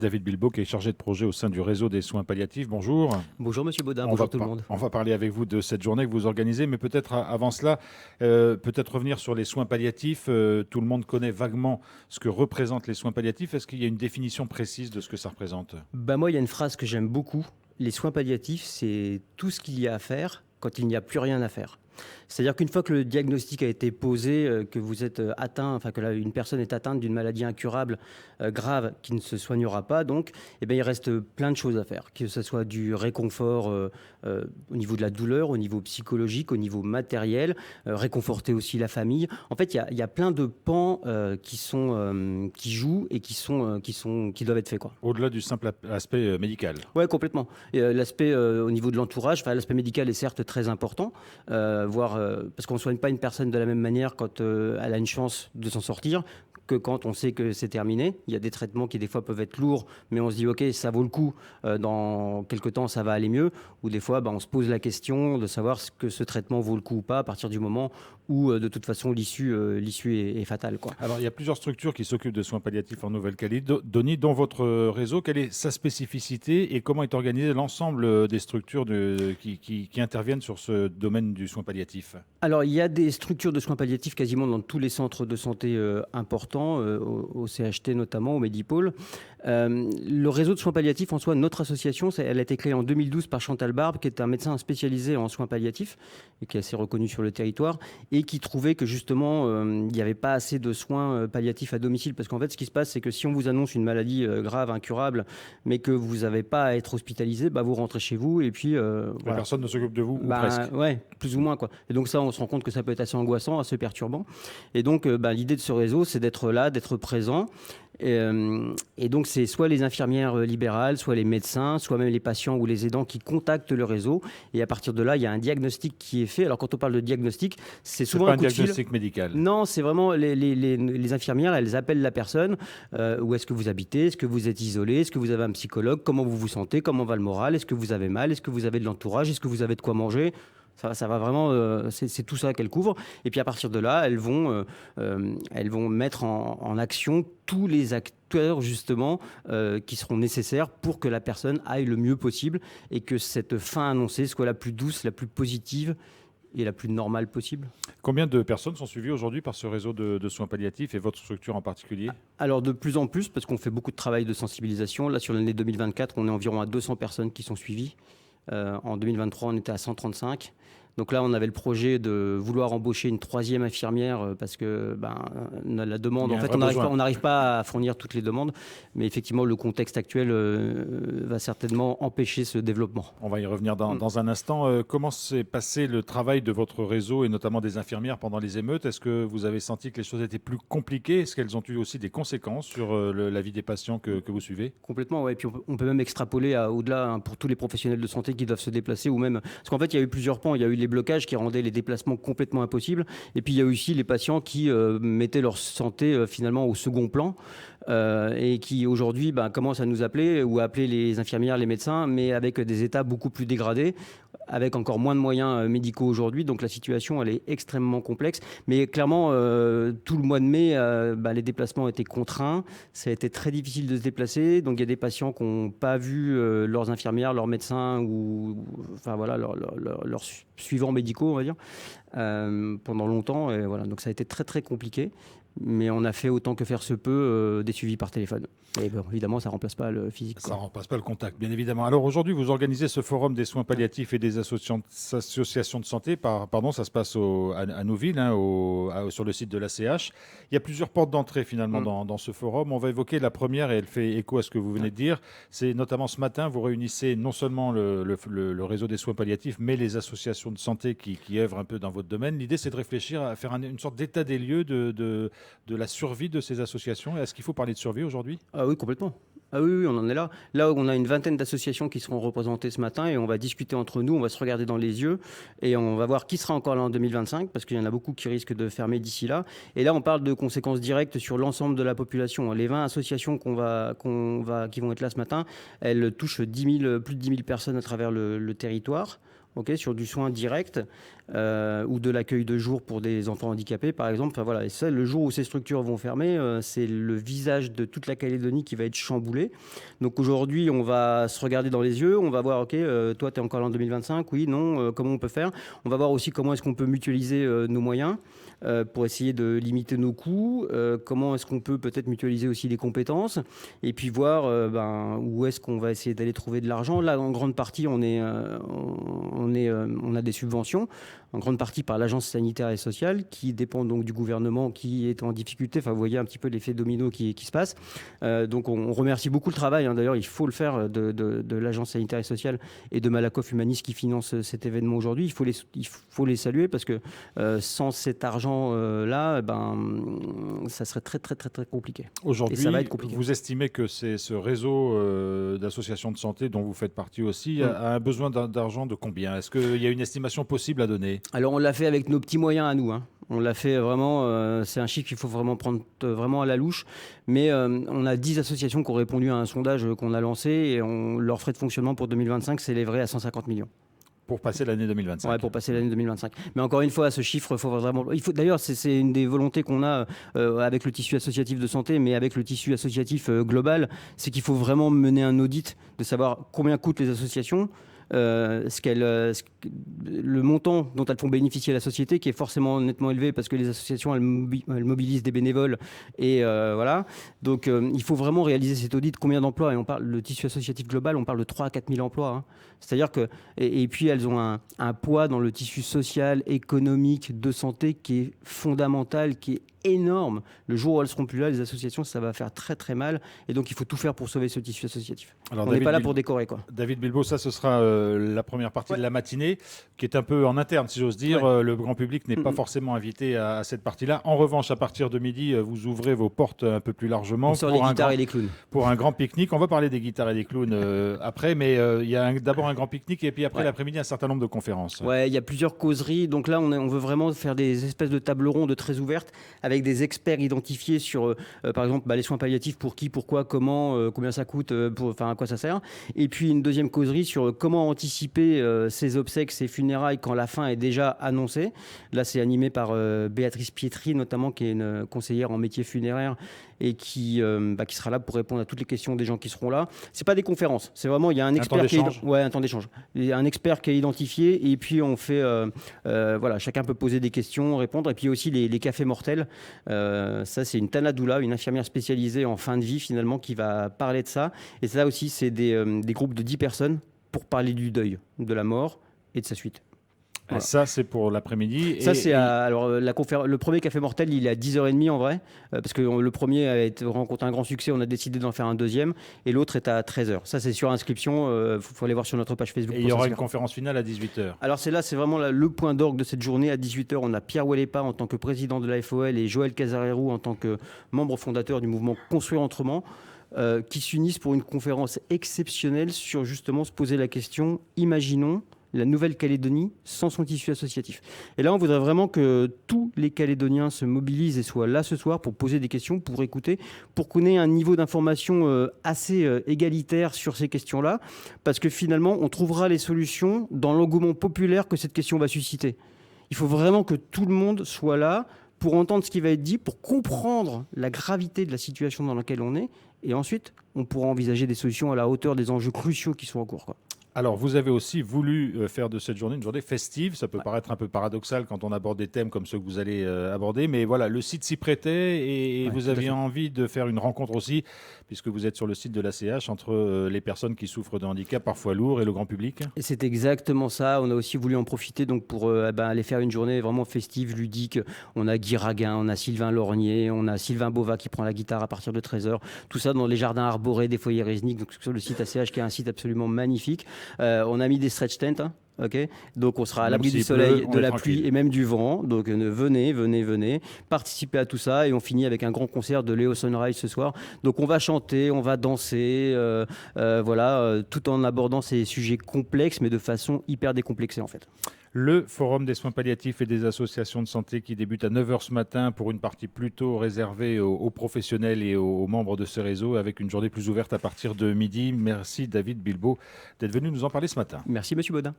David Bilbao, qui est chargé de projet au sein du réseau des soins palliatifs. Bonjour. Bonjour Monsieur Baudin, On va, bonjour tout le monde. on va parler avec vous de cette journée que vous organisez, mais peut-être avant cela, peut-être revenir sur les soins palliatifs. Tout le monde connaît vaguement ce que représentent les soins palliatifs. Est-ce qu'il y a une définition précise de ce que ça représente? Moi, il y a une phrase que j'aime beaucoup. Les soins palliatifs, c'est tout ce qu'il y a à faire quand il n'y a plus rien à faire. C'est-à-dire qu'une fois que le diagnostic a été posé, que vous êtes atteint, enfin que une personne est atteinte d'une maladie incurable, grave, qui ne se soignera pas, donc, eh bien, il reste plein de choses à faire, que ce soit du réconfort au niveau de la douleur, au niveau psychologique, au niveau matériel, réconforter aussi la famille. En fait, il y a plein de pans qui jouent et qui doivent être faits, quoi. Au-delà du simple aspect médical. Ouais, complètement. Et, l'aspect au niveau de l'entourage, enfin, l'aspect médical est certes très important, parce qu'on ne soigne pas une personne de la même manière quand elle a une chance de s'en sortir que quand on sait que c'est terminé. Il y a des traitements qui des fois peuvent être lourds, mais on se dit ok, ça vaut le coup, dans quelques temps ça va aller mieux, ou des fois on se pose la question de savoir ce que ce traitement vaut le coup ou pas à partir du moment où de toute façon l'issue est fatale, quoi. Alors, il y a plusieurs structures qui s'occupent de soins palliatifs en Nouvelle-Calédonie. Dans votre réseau, quelle est sa spécificité et comment est organisé l'ensemble des structures qui interviennent sur ce domaine du soin palliatif? Alors, il y a des structures de soins palliatifs quasiment dans tous les centres de santé importants, au CHT notamment, au Medipôle. Le réseau de soins palliatifs, en soi, notre association, elle a été créée en 2012 par Chantal Barbe, qui est un médecin spécialisé en soins palliatifs et qui est assez reconnu sur le territoire, et qui trouvait que justement, il n'y avait pas assez de soins palliatifs à domicile. Parce qu'en fait, ce qui se passe, c'est que si on vous annonce une maladie grave, incurable, mais que vous n'avez pas à être hospitalisé, vous rentrez chez vous et puis... La personne ne s'occupe de vous, ou presque. Ouais, plus ou moins, quoi. Et donc ça, on se rend compte que ça peut être assez angoissant, assez perturbant. Et donc, l'idée de ce réseau, c'est d'être là, d'être présent. Et donc, c'est soit les infirmières libérales, soit les médecins, soit même les patients ou les aidants qui contactent le réseau. Et à partir de là, il y a un diagnostic qui est fait. Alors, quand on parle de diagnostic, c'est souvent pas un un coup de fil. diagnostic médical. Non, c'est vraiment les infirmières, elles appellent la personne. Où est-ce que vous habitez? Est-ce que vous êtes isolé? Est-ce que vous avez un psychologue? Comment vous vous sentez? Comment va le moral? Est-ce que vous avez mal? Est-ce que vous avez de l'entourage? Est-ce que vous avez de quoi manger? Ça va vraiment, c'est tout ça qu'elles couvrent. Et puis à partir de là, elles vont mettre en action tous les acteurs justement qui seront nécessaires pour que la personne aille le mieux possible et que cette fin annoncée soit la plus douce, la plus positive et la plus normale possible. Combien de personnes sont suivies aujourd'hui par ce réseau de soins palliatifs et votre structure en particulier? Alors de plus en plus, parce qu'on fait beaucoup de travail de sensibilisation. Là, sur l'année 2024, on est environ à 200 personnes qui sont suivies. En 2023, on était à 135. Donc là, on avait le projet de vouloir embaucher une troisième infirmière parce que la demande, en fait, on n'arrive pas à fournir toutes les demandes. Mais effectivement, le contexte actuel va certainement empêcher ce développement. On va y revenir dans un instant. Comment s'est passé le travail de votre réseau et notamment des infirmières pendant les émeutes? Est-ce que vous avez senti que les choses étaient plus compliquées? Est-ce qu'elles ont eu aussi des conséquences sur la vie des patients que vous suivez? Complètement, ouais. Puis on peut même extrapoler au-delà, pour tous les professionnels de santé qui doivent se déplacer ou même... Parce qu'en fait, il y a eu plusieurs pans. Il y a eu les blocages qui rendaient les déplacements complètement impossibles. Et puis, il y a aussi les patients qui mettaient leur santé finalement au second plan et qui aujourd'hui commencent à nous appeler ou à appeler les infirmières, les médecins, mais avec des états beaucoup plus dégradés, avec encore moins de moyens médicaux aujourd'hui. Donc la situation, elle est extrêmement complexe. Mais clairement, tout le mois de mai, les déplacements étaient contraints. Ça a été très difficile de se déplacer. Donc il y a des patients qui n'ont pas vu leurs infirmières, leurs médecins leurs suivants médicaux, on va dire, pendant longtemps. Et voilà. Donc ça a été très très compliqué. Mais on a fait autant que faire se peut des suivis par téléphone. Et évidemment, ça ne remplace pas le physique. Ça ne remplace pas le contact, bien évidemment. Alors aujourd'hui, vous organisez ce forum des soins palliatifs et des associations de santé. Ça se passe à Nouville, sur le site de l'ACH. Il y a plusieurs portes d'entrée finalement dans ce forum. On va évoquer la première et elle fait écho à ce que vous venez de dire. C'est notamment ce matin, vous réunissez non seulement le réseau des soins palliatifs, mais les associations de santé qui œuvrent un peu dans votre domaine. L'idée, c'est de réfléchir à faire une sorte d'état des lieux de la survie de ces associations. Est-ce qu'il faut parler de survie aujourd'hui? Ah oui, complètement. Ah oui, on en est là. Là, on a une vingtaine d'associations qui seront représentées ce matin et on va discuter entre nous, on va se regarder dans les yeux et on va voir qui sera encore là en 2025 parce qu'il y en a beaucoup qui risquent de fermer d'ici là. Et là, on parle de conséquences directes sur l'ensemble de la population. Les 20 associations qui vont être là ce matin, elles touchent plus de 10 000 personnes à travers le territoire. sur du soin direct ou de l'accueil de jour pour des enfants handicapés, par exemple. Enfin, voilà. Et ça, le jour où ces structures vont fermer, c'est le visage de toute la Calédonie qui va être chamboulé. Donc aujourd'hui, on va se regarder dans les yeux, on va voir, OK, toi, tu es encore là en 2025, oui, non, comment on peut faire. On va voir aussi comment est-ce qu'on peut mutualiser nos moyens pour essayer de limiter nos coûts, comment est-ce qu'on peut peut-être mutualiser aussi les compétences, et puis voir où est-ce qu'on va essayer d'aller trouver de l'argent. Là, en grande partie, on a des subventions, en grande partie par l'Agence sanitaire et sociale, qui dépend donc du gouvernement qui est en difficulté. Enfin, vous voyez un petit peu l'effet domino qui se passe. Donc, on remercie beaucoup le travail. D'ailleurs, il faut le faire de l'Agence sanitaire et sociale et de Malakoff Humanis qui finance cet événement aujourd'hui. Il faut les saluer parce que sans cet argent-là, ça serait très, très, très, très compliqué. Aujourd'hui, ça va être compliqué. Vous estimez que c'est ce réseau d'associations de santé dont vous faites partie aussi a un besoin d'argent de combien? Est-ce qu'il y a une estimation possible à donner? Alors, on l'a fait avec nos petits moyens à nous. On l'a fait vraiment, c'est un chiffre qu'il faut vraiment prendre vraiment à la louche. Mais on a 10 associations qui ont répondu à un sondage qu'on a lancé et leurs frais de fonctionnement pour 2025 s'élèveraient à 150 millions. Pour passer l'année 2025. Ouais, pour passer l'année 2025. Mais encore une fois, ce chiffre, faut vraiment. D'ailleurs, c'est une des volontés qu'on a avec le tissu associatif de santé, mais avec le tissu associatif global, c'est qu'il faut vraiment mener un audit de savoir combien coûtent les associations. Le montant dont elles font bénéficier la société, qui est forcément nettement élevé parce que les associations, elles mobilisent des bénévoles. Et voilà. Donc, il faut vraiment réaliser cet audit. Combien d'emplois? Et on parle, le tissu associatif global, on parle de 3 à 4 000 emplois. C'est-à-dire que, et puis, elles ont un poids dans le tissu social, économique, de santé qui est fondamental, qui est énorme. Le jour où elles seront plus là, les associations, ça va faire très très mal. Et donc, il faut tout faire pour sauver ce tissu associatif. Alors, on n'est pas là pour décorer, quoi. David Bilbao, ça, ce sera la première partie de la matinée, qui est un peu en interne, si j'ose dire. Le grand public n'est pas forcément invité à cette partie-là. En revanche, à partir de midi, vous ouvrez vos portes un peu plus largement. On sort les guitares et les clowns. Pour un grand pique-nique. On va parler des guitares et des clowns après, mais il y a d'abord un grand pique-nique et puis après l'après-midi, un certain nombre de conférences. Ouais, il y a plusieurs causeries. Donc là, on veut vraiment faire des espèces de tables rondes très ouvertes avec des experts identifiés sur, par exemple, les soins palliatifs, pour qui, pourquoi, comment, combien ça coûte, à quoi ça sert. Et puis une deuxième causerie sur comment anticiper ces obsèques, ces funérailles quand la fin est déjà annoncée. Là, c'est animé par Béatrice Pietri, notamment, qui est une conseillère en métier funéraire et qui sera là pour répondre à toutes les questions des gens qui seront là. C'est pas des conférences, c'est vraiment, il y a un expert un temps d'échange. Il y a un expert qui est identifié et puis on fait, chacun peut poser des questions, répondre. Et puis aussi les cafés mortels. Ça, c'est une Tanadoula, une infirmière spécialisée en fin de vie finalement, qui va parler de ça. Et ça aussi, c'est des groupes de 10 personnes pour parler du deuil, de la mort et de sa suite. Voilà. Ça, c'est pour l'après-midi. Ça, c'est le premier café mortel, il est à 10h30 en vrai, parce que le premier a rencontré un grand succès, on a décidé d'en faire un deuxième, et l'autre est à 13h. Ça, c'est sur inscription, faut aller voir sur notre page Facebook. Et il y aura une conférence finale à 18h. Alors, c'est vraiment le point d'orgue de cette journée. À 18h, on a Pierre Ouellepa en tant que président de la FOL et Joël Casarero en tant que membre fondateur du mouvement Construire Autrement, qui s'unissent pour une conférence exceptionnelle sur justement se poser la question, imaginons la Nouvelle-Calédonie sans son tissu associatif. Et là, on voudrait vraiment que tous les Calédoniens se mobilisent et soient là ce soir pour poser des questions, pour écouter, pour qu'on ait un niveau d'information assez égalitaire sur ces questions-là, parce que finalement, on trouvera les solutions dans l'engouement populaire que cette question va susciter. Il faut vraiment que tout le monde soit là pour entendre ce qui va être dit, pour comprendre la gravité de la situation dans laquelle on est, et ensuite, on pourra envisager des solutions à la hauteur des enjeux cruciaux qui sont en cours, quoi. Alors, vous avez aussi voulu faire de cette journée une journée festive. Ça peut paraître un peu paradoxal quand on aborde des thèmes comme ceux que vous allez aborder, mais voilà, le site s'y prêtait et vous aviez envie de faire une rencontre aussi, puisque vous êtes sur le site de l'ACH, entre les personnes qui souffrent de handicap parfois lourds et le grand public. Et c'est exactement ça. On a aussi voulu en profiter donc pour aller faire une journée vraiment festive, ludique. On a Guy Raguin, on a Sylvain Lorgnier, on a Sylvain Bova qui prend la guitare à partir de 13h. Tout ça dans les jardins arborés des foyers Reznik, donc sur le site ACH qui est un site absolument magnifique. On a mis des stretch tents, okay, donc on sera à l'abri du soleil, de la pluie et même du vent. Donc venez, participez à tout ça et on finit avec un grand concert de Léo Sunrise ce soir. Donc on va chanter, on va danser, tout en abordant ces sujets complexes mais de façon hyper décomplexée en fait. Le Forum des soins palliatifs et des associations de santé qui débute à 9h ce matin pour une partie plutôt réservée aux professionnels et aux membres de ce réseau, avec une journée plus ouverte à partir de midi. Merci David Bilbao d'être venu nous en parler ce matin. Merci Monsieur Baudin.